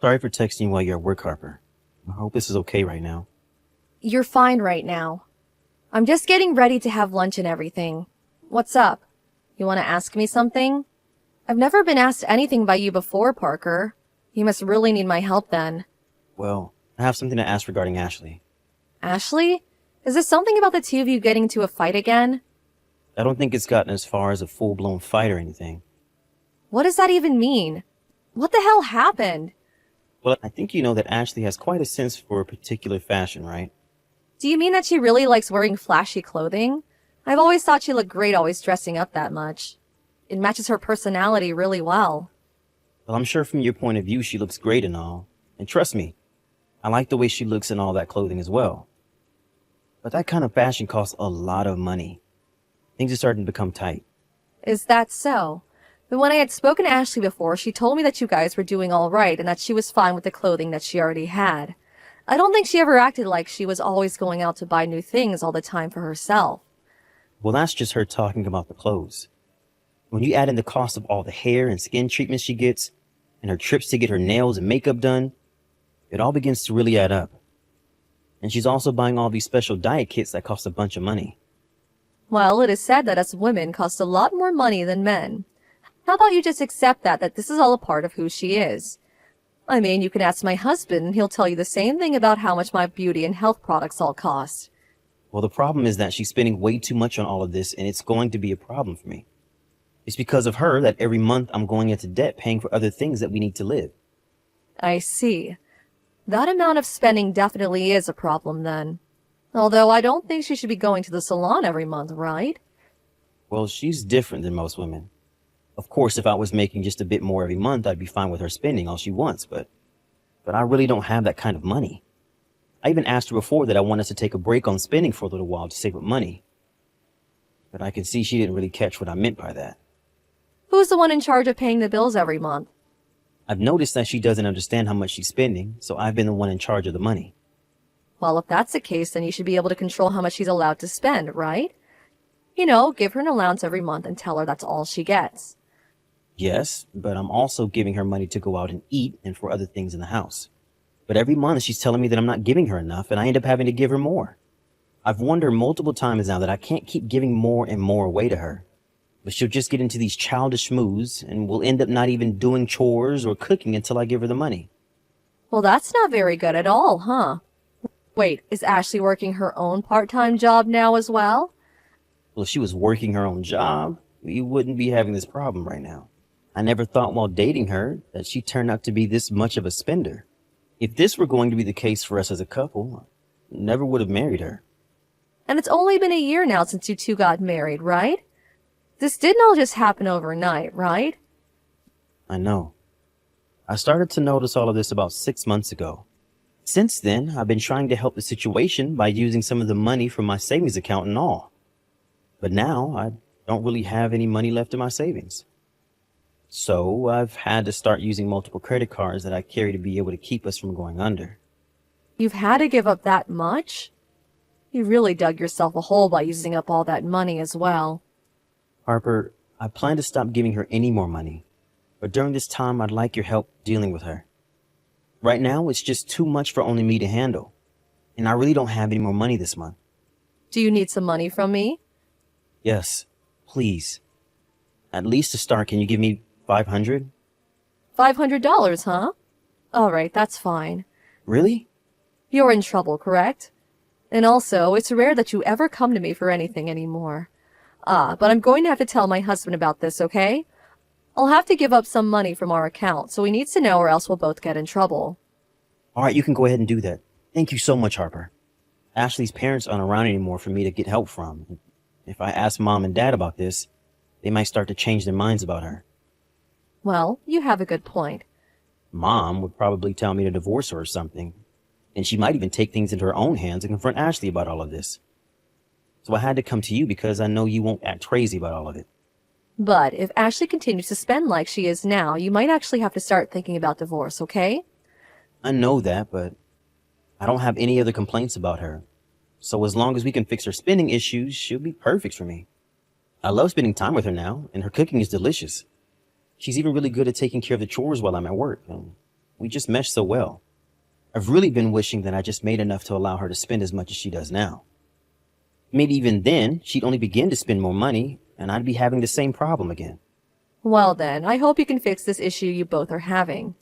Sorry for texting you while you're at work, Harper. I hope this is okay right now. You're fine right now. I'm just getting ready to have lunch and everything. What's up? You want to ask me something? I've never been asked anything by you before, Parker. You must really need my help then. Well, I have something to ask regarding Ashley. Ashley? Is this something about the two of you getting into a fight again? I don't think it's gotten as far as a full-blown fight or anything. What does that even mean? What the hell happened? Well, I think you know that Ashley has quite a sense for a particular fashion, right? Do you mean that she really likes wearing flashy clothing? I've always thought she looked great always dressing up that much. It matches her personality really well. Well, I'm sure from your point of view she looks great and all. And trust me, I like the way she looks in all that clothing as well. But that kind of fashion costs a lot of money. Things are starting to become tight. Is that so? But when I had spoken to Ashley before, she told me that you guys were doing all right and that she was fine with the clothing that she already had. I don't think she ever acted like she was always going out to buy new things all the time for herself. Well, that's just her talking about the clothes. When you add in the cost of all the hair and skin treatments she gets, and her trips to get her nails and makeup done, it all begins to really add up. And she's also buying all these special diet kits that cost a bunch of money. Well, it is said that us women cost a lot more money than men. How about you just accept that this is all a part of who she is? I mean, you can ask my husband and he'll tell you the same thing about how much my beauty and health products all cost. Well, the problem is that she's spending way too much on all of this, and it's going to be a problem for me. It's because of her that every month I'm going into debt paying for other things that we need to live. I see. That amount of spending definitely is a problem then. Although I don't think she should be going to the salon every month, right? Well, she's different than most women. Of course, if I was making just a bit more every month, I'd be fine with her spending all she wants, but I really don't have that kind of money. I even asked her before that I want us to take a break on spending for a little while to save up money. But I can see she didn't really catch what I meant by that. Who's the one in charge of paying the bills every month? I've noticed that she doesn't understand how much she's spending, so I've been the one in charge of the money. Well, if that's the case, then you should be able to control how much she's allowed to spend, right? You know, give her an allowance every month and tell her that's all she gets. Yes, but I'm also giving her money to go out and eat and for other things in the house. But every month she's telling me that I'm not giving her enough, and I end up having to give her more. I've warned her multiple times now that I can't keep giving more and more away to her. But she'll just get into these childish moods, and we'll end up not even doing chores or cooking until I give her the money. Well, that's not very good at all, huh? Wait, is Ashley working her own part-time job now as well? Well, if she was working her own job, we wouldn't be having this problem right now. I never thought while dating her that she turned out to be this much of a spender. If this were going to be the case for us as a couple, I never would have married her. And it's only been a year now since you two got married, right? This didn't all just happen overnight, right? I know. I started to notice all of this about 6 months ago. Since then, I've been trying to help the situation by using some of the money from my savings account and all. But now, I don't really have any money left in my savings. So, I've had to start using multiple credit cards that I carry to be able to keep us from going under. You've had to give up that much? You really dug yourself a hole by using up all that money as well. Harper, I plan to stop giving her any more money. But during this time, I'd like your help dealing with her. Right now, it's just too much for only me to handle. And I really don't have any more money this month. Do you need some money from me? Yes, please. At least to start, can you give me $500? $500, huh? All right, that's fine. Really? You're in trouble, correct? And also, it's rare that you ever come to me for anything anymore. But I'm going to have to tell my husband about this, okay? I'll have to give up some money from our account, so he needs to know or else we'll both get in trouble. All right, you can go ahead and do that. Thank you so much, Harper. Ashley's parents aren't around anymore for me to get help from. If I ask Mom and Dad about this, they might start to change their minds about her. Well, you have a good point. Mom would probably tell me to divorce her or something. And she might even take things into her own hands and confront Ashley about all of this. So I had to come to you because I know you won't act crazy about all of it. But if Ashley continues to spend like she is now, you might actually have to start thinking about divorce, okay? I know that, but I don't have any other complaints about her. So as long as we can fix her spending issues, she'll be perfect for me. I love spending time with her now, and her cooking is delicious. She's even really good at taking care of the chores while I'm at work. And We just mesh so well. I've really been wishing that I just made enough to allow her to spend as much as she does now. Maybe even then, she'd only begin to spend more money, and I'd be having the same problem again. Well then, I hope you can fix this issue you both are having.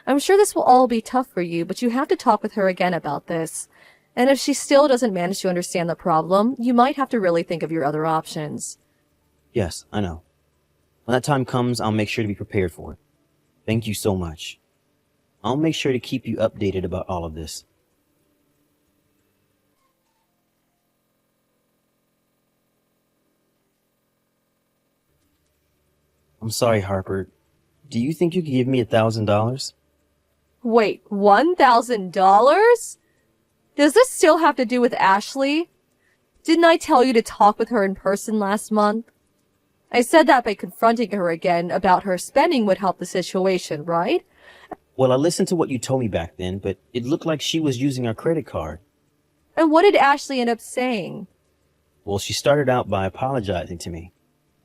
I'm sure this will all be tough for you, but you have to talk with her again about this. And if she still doesn't manage to understand the problem, you might have to really think of your other options. Yes, I know. When that time comes, I'll make sure to be prepared for it. Thank you so much. I'll make sure to keep you updated about all of this. I'm sorry, Harper. Do you think you could give me $1,000? Wait, $1,000? Does this still have to do with Ashley? Didn't I tell you to talk with her in person last month? I said that by confronting her again about her spending would help the situation, right? Well, I listened to what you told me back then, but it looked like she was using our credit card. And what did Ashley end up saying? Well, she started out by apologizing to me,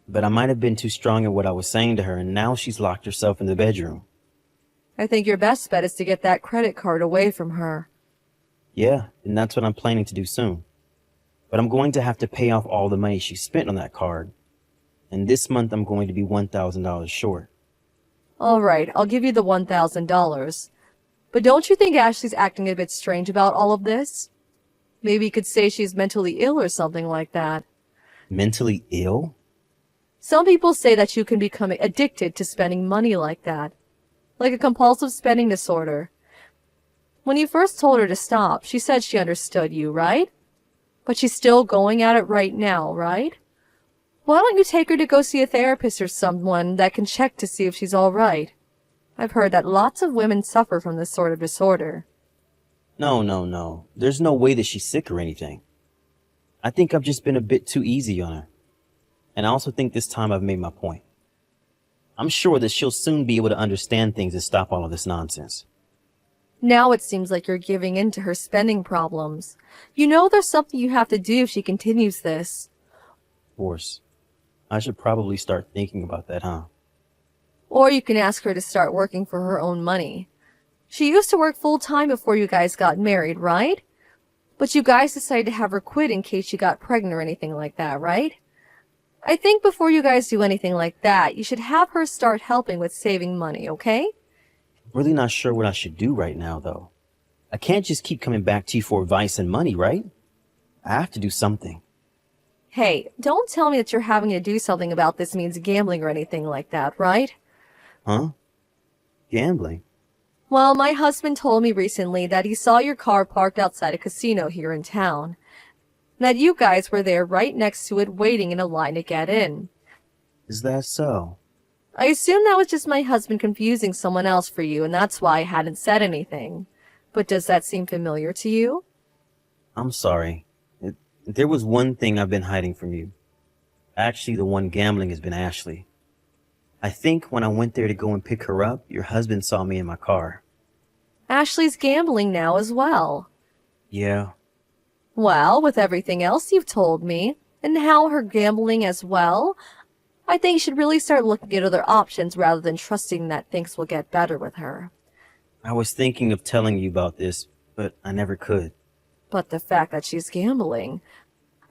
but I might have been too strong in what I was saying to her, and now she's locked herself in the bedroom. I think your best bet is to get that credit card away from her. Yeah, and that's what I'm planning to do soon. But I'm going to have to pay off all the money she spent on that card. And this month I'm going to be $1,000 short. All right, I'll give you the $1,000. But don't you think Ashley's acting a bit strange about all of this? Maybe you could say she's mentally ill or something like that. Mentally ill? Some people say that you can become addicted to spending money like that. Like a compulsive spending disorder. When you first told her to stop, she said she understood you, right? But she's still going at it right now, right? Why don't you take her to go see a therapist or someone that can check to see if she's all right? I've heard that lots of women suffer from this sort of disorder. No. There's no way that she's sick or anything. I think I've just been a bit too easy on her. And I also think this time I've made my point. I'm sure that she'll soon be able to understand things and stop all of this nonsense. Now it seems like you're giving in to her spending problems. You know there's something you have to do if she continues this. Of course. I should probably start thinking about that, huh? Or you can ask her to start working for her own money. She used to work full-time before you guys got married, right? But you guys decided to have her quit in case she got pregnant or anything like that, right? I think before you guys do anything like that, you should have her start helping with saving money, okay? Really not sure what I should do right now, though. I can't just keep coming back to you for advice and money, right? I have to do something. Hey, don't tell me that you're having to do something about this means gambling or anything like that, right? Huh? Gambling? Well, my husband told me recently that he saw your car parked outside a casino here in town. That you guys were there right next to it waiting in a line to get in. Is that so? I assume that was just my husband confusing someone else for you, and that's why I hadn't said anything. But does that seem familiar to you? I'm sorry. There was one thing I've been hiding from you. Actually, the one gambling has been Ashley. I think when I went there to go and pick her up, your husband saw me in my car. Ashley's gambling now as well. Yeah. Well, with everything else you've told me, and how her gambling as well, I think you should really start looking at other options rather than trusting that things will get better with her. I was thinking of telling you about this, but I never could. But the fact that she's gambling,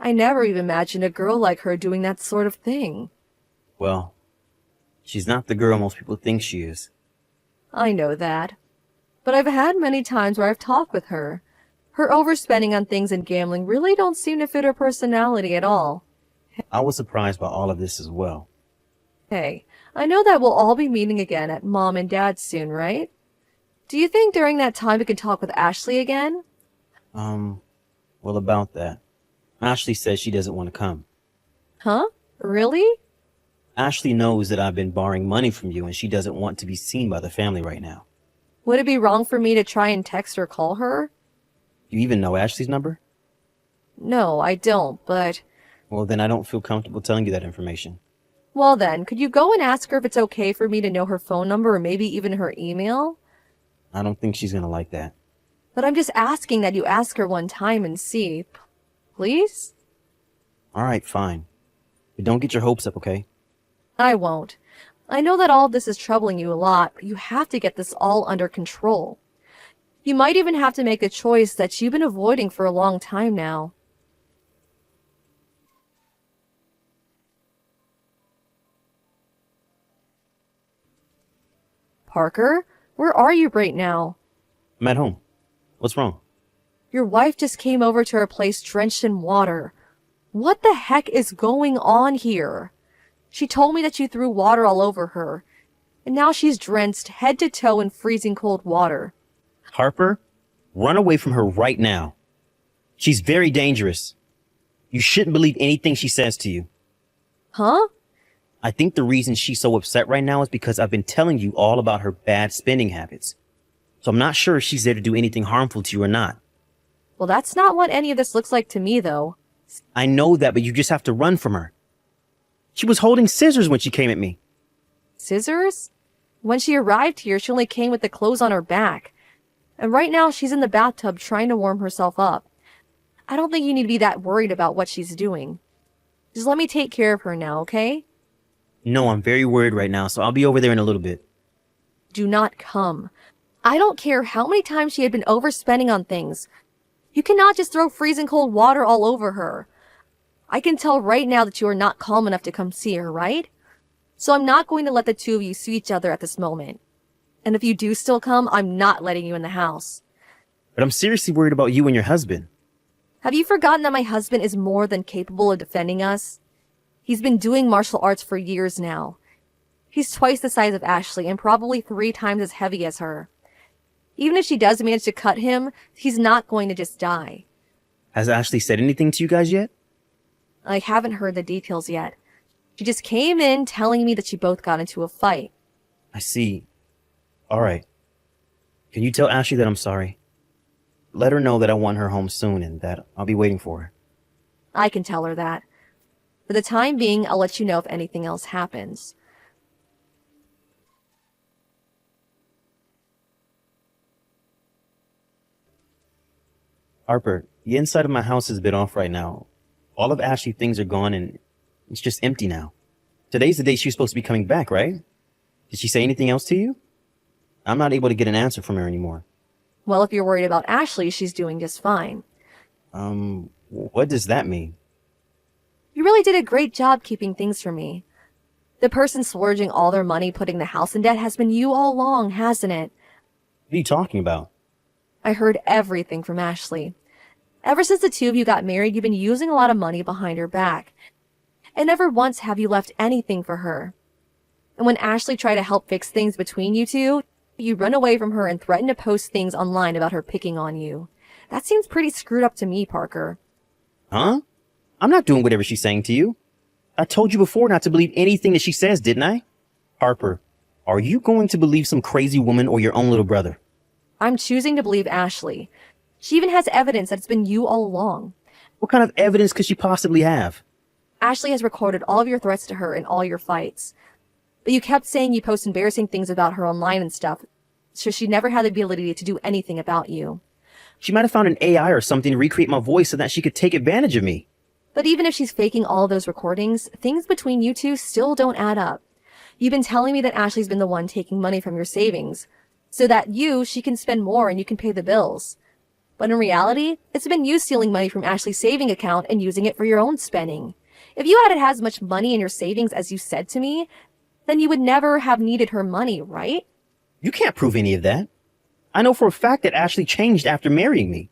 I never even imagined a girl like her doing that sort of thing. Well, she's not the girl most people think she is. I know that. But I've had many times where I've talked with her. Her overspending on things and gambling really don't seem to fit her personality at all. I was surprised by all of this as well. Hey, I know that we'll all be meeting again at Mom and Dad's soon, right? Do you think during that time we can talk with Ashley again? Well, about that. Ashley says she doesn't want to come. Huh? Really? Ashley knows that I've been borrowing money from you and she doesn't want to be seen by the family right now. Would it be wrong for me to try and text or call her? You even know Ashley's number? No, I don't, but... Well, then I don't feel comfortable telling you that information. Well then, could you go and ask her if it's okay for me to know her phone number or maybe even her email? I don't think she's gonna like that. But I'm just asking that you ask her one time and see. Please? Alright, fine. But don't get your hopes up, okay? I won't. I know that all of this is troubling you a lot, but you have to get this all under control. You might even have to make a choice that you've been avoiding for a long time now. Parker, where are you right now? I'm at home. What's wrong? Your wife just came over to our place drenched in water. What the heck is going on here? She told me that you threw water all over her, and now she's drenched head to toe in freezing cold water. Harper, run away from her right now. She's very dangerous. You shouldn't believe anything she says to you. Huh? I think the reason she's so upset right now is because I've been telling you all about her bad spending habits. So I'm not sure if she's there to do anything harmful to you or not. Well, that's not what any of this looks like to me, though. I know that, but you just have to run from her. She was holding scissors when she came at me. Scissors? When she arrived here, she only came with the clothes on her back. And right now, she's in the bathtub trying to warm herself up. I don't think you need to be that worried about what she's doing. Just let me take care of her now, okay? No, I'm very worried right now, so I'll be over there in a little bit. Do not come. I don't care how many times she had been overspending on things. You cannot just throw freezing cold water all over her. I can tell right now that you are not calm enough to come see her, right? So I'm not going to let the two of you see each other at this moment. And if you do still come, I'm not letting you in the house. But I'm seriously worried about you and your husband. Have you forgotten that my husband is more than capable of defending us? He's been doing martial arts for years now. He's twice the size of Ashley and probably 3 times as heavy as her. Even if she does manage to cut him, he's not going to just die. Has Ashley said anything to you guys yet? I haven't heard the details yet. She just came in telling me that you both got into a fight. I see. All right. Can you tell Ashley that I'm sorry? Let her know that I want her home soon and that I'll be waiting for her. I can tell her that. For the time being, I'll let you know if anything else happens. Harper, the inside of my house is a bit off right now. All of Ashley's things are gone and it's just empty now. Today's the day she was supposed to be coming back, right? Did she say anything else to you? I'm not able to get an answer from her anymore. Well, if you're worried about Ashley, she's doing just fine. What does that mean? You really did a great job keeping things from me. The person splurging all their money putting the house in debt has been you all along, hasn't it? What are you talking about? I heard everything from Ashley. Ever since the two of you got married, you've been using a lot of money behind her back. And never once have you left anything for her. And when Ashley tried to help fix things between you two, you run away from her and threaten to post things online about her picking on you. That seems pretty screwed up to me, Parker. Huh? I'm not doing whatever she's saying to you. I told you before not to believe anything that she says, didn't I? Harper, are you going to believe some crazy woman or your own little brother? I'm choosing to believe Ashley. She even has evidence that it's been you all along. What kind of evidence could she possibly have? Ashley has recorded all of your threats to her and all your fights. But you kept saying you post embarrassing things about her online and stuff, so she never had the ability to do anything about you. She might have found an AI or something to recreate my voice so that she could take advantage of me. But even if she's faking all those recordings, things between you two still don't add up. You've been telling me that Ashley's been the one taking money from your savings, so that she can spend more and you can pay the bills. But in reality, it's been you stealing money from Ashley's saving account and using it for your own spending. If you hadn't had as much money in your savings as you said to me, then you would never have needed her money, right? You can't prove any of that. I know for a fact that Ashley changed after marrying me.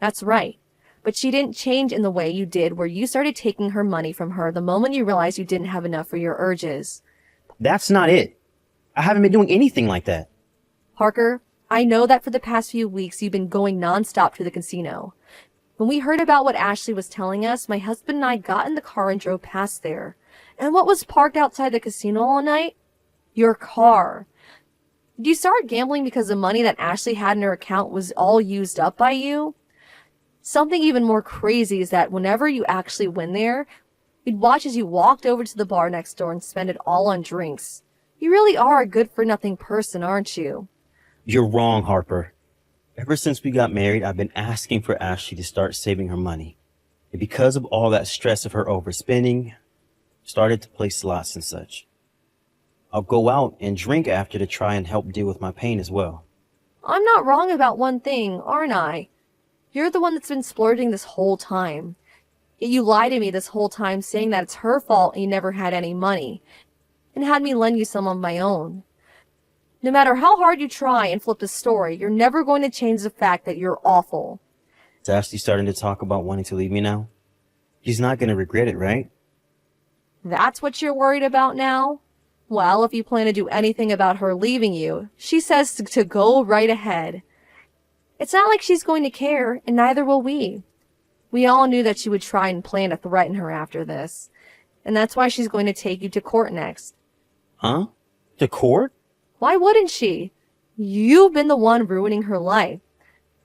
That's right. But she didn't change in the way you did where you started taking her money from her the moment you realized you didn't have enough for your urges. That's not it. I haven't been doing anything like that. Parker, I know that for the past few weeks you've been going nonstop to the casino. When we heard about what Ashley was telling us, my husband and I got in the car and drove past there. And what was parked outside the casino all night? Your car. Did you start gambling because the money that Ashley had in her account was all used up by you? Something even more crazy is that whenever you actually win there, you'd watch as you walked over to the bar next door and spend it all on drinks. You really are a good-for-nothing person, aren't you? You're wrong, Harper. Ever since we got married, I've been asking for Ashley to start saving her money. And because of all that stress of her overspending, started to play slots and such. I'll go out and drink after to try and help deal with my pain as well. I'm not wrong about one thing, aren't I? You're the one that's been splurging this whole time. Yet you lied to me this whole time saying that it's her fault and you never had any money, and had me lend you some of my own. No matter how hard you try and flip the story, you're never going to change the fact that you're awful. Is Ashley starting to talk about wanting to leave me now? She's not going to regret it, right? That's what you're worried about now? Well, if you plan to do anything about her leaving you, she says to go right ahead. It's not like she's going to care, and neither will we. We all knew that she would try and plan to threaten her after this, and that's why she's going to take you to court next. Huh? To court? Why wouldn't she? You've been the one ruining her life.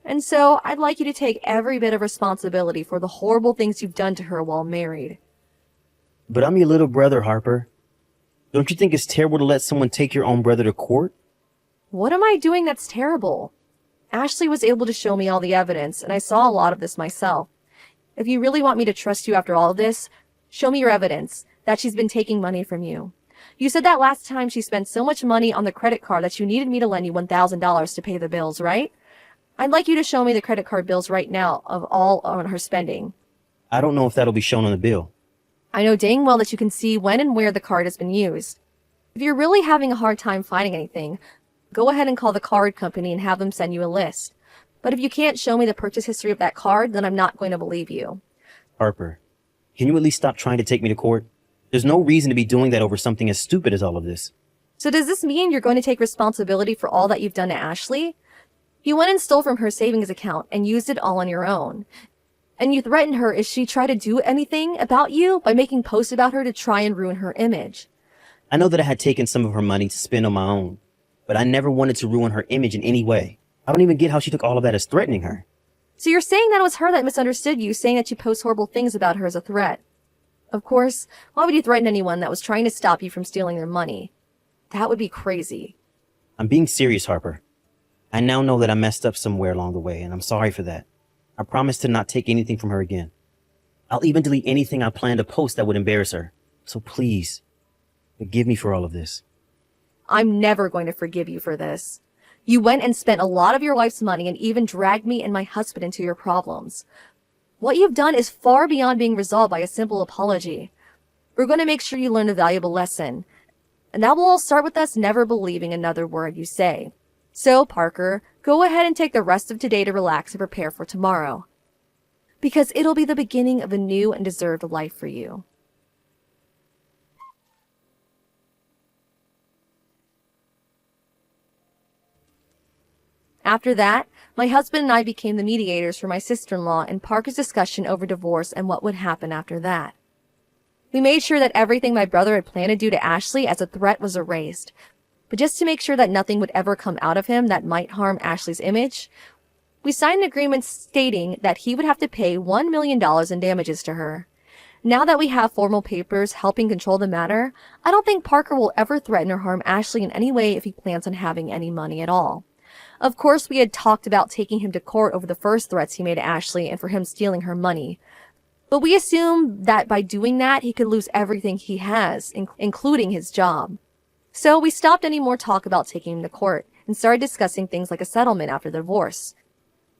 And so I'd like you to take every bit of responsibility for the horrible things you've done to her while married. But I'm your little brother, Harper. Don't you think it's terrible to let someone take your own brother to court? What am I doing that's terrible? Ashley was able to show me all the evidence, and I saw a lot of this myself. If you really want me to trust you after all of this, show me your evidence that she's been taking money from you. You said that last time she spent so much money on the credit card that you needed me to lend you $1,000 to pay the bills, right? I'd like you to show me the credit card bills right now of all on her spending. I don't know if that'll be shown on the bill. I know dang well that you can see when and where the card has been used. If you're really having a hard time finding anything, go ahead and call the card company and have them send you a list. But if you can't show me the purchase history of that card, then I'm not going to believe you. Harper, can you at least stop trying to take me to court? There's no reason to be doing that over something as stupid as all of this. So does this mean you're going to take responsibility for all that you've done to Ashley? You went and stole from her savings account and used it all on your own. And you threatened her if she tried to do anything about you by making posts about her to try and ruin her image. I know that I had taken some of her money to spend on my own, but I never wanted to ruin her image in any way. I don't even get how she took all of that as threatening her. So you're saying that it was her that misunderstood you, saying that you post horrible things about her as a threat. Of course, why would you threaten anyone that was trying to stop you from stealing their money? That would be crazy. I'm being serious, Harper. I now know that I messed up somewhere along the way, and I'm sorry for that. I promise to not take anything from her again. I'll even delete anything I plan to post that would embarrass her. So please, forgive me for all of this. I'm never going to forgive you for this. You went and spent a lot of your life's money and even dragged me and my husband into your problems. What you've done is far beyond being resolved by a simple apology. We're going to make sure you learn a valuable lesson. And that will all start with us never believing another word you say. So, Parker, go ahead and take the rest of today to relax and prepare for tomorrow. Because it'll be the beginning of a new and deserved life for you. After that, my husband and I became the mediators for my sister-in-law and Parker's discussion over divorce and what would happen after that. We made sure that everything my brother had planned to do to Ashley as a threat was erased. But just to make sure that nothing would ever come out of him that might harm Ashley's image, we signed an agreement stating that he would have to pay $1 million in damages to her. Now that we have formal papers helping control the matter, I don't think Parker will ever threaten or harm Ashley in any way if he plans on having any money at all. Of course, we had talked about taking him to court over the first threats he made to Ashley and for him stealing her money. But we assumed that by doing that, he could lose everything he has, including his job. So we stopped any more talk about taking him to court and started discussing things like a settlement after the divorce,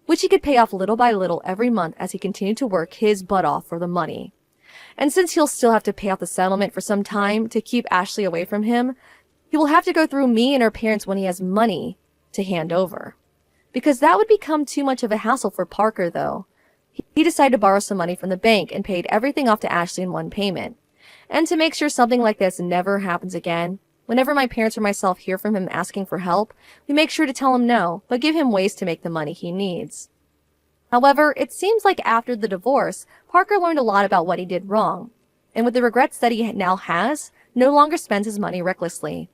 which he could pay off little by little every month as he continued to work his butt off for the money. And since he'll still have to pay off the settlement for some time to keep Ashley away from him, he will have to go through me and her parents when he has money to hand over. Because that would become too much of a hassle for Parker, though. He decided to borrow some money from the bank and paid everything off to Ashley in one payment. And to make sure something like this never happens again, whenever my parents or myself hear from him asking for help, we make sure to tell him no, but give him ways to make the money he needs. However, it seems like after the divorce, Parker learned a lot about what he did wrong, and with the regrets that he now has, no longer spends his money recklessly.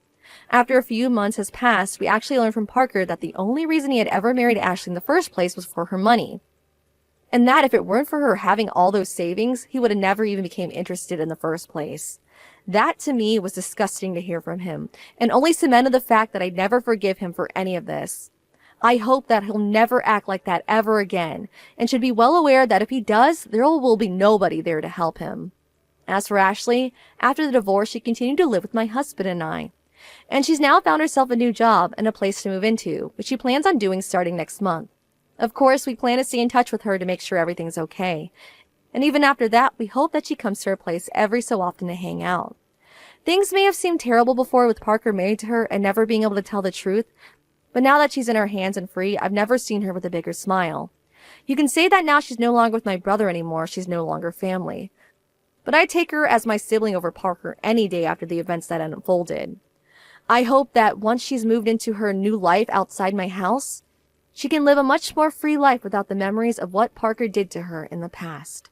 After a few months has passed, we actually learned from Parker that the only reason he had ever married Ashley in the first place was for her money. And that if it weren't for her having all those savings, he would have never even became interested in the first place. That to me was disgusting to hear from him, and only cemented the fact that I'd never forgive him for any of this. I hope that he'll never act like that ever again, and should be well aware that if he does, there will be nobody there to help him. As for Ashley, after the divorce, she continued to live with my husband and I. And she's now found herself a new job and a place to move into, which she plans on doing starting next month. Of course, we plan to stay in touch with her to make sure everything's okay. And even after that, we hope that she comes to our place every so often to hang out. Things may have seemed terrible before with Parker married to her and never being able to tell the truth, but now that she's in our hands and free, I've never seen her with a bigger smile. You can say that now she's no longer with my brother anymore, she's no longer family. But I take her as my sibling over Parker any day after the events that unfolded. I hope that once she's moved into her new life outside my house, she can live a much more free life without the memories of what Parker did to her in the past.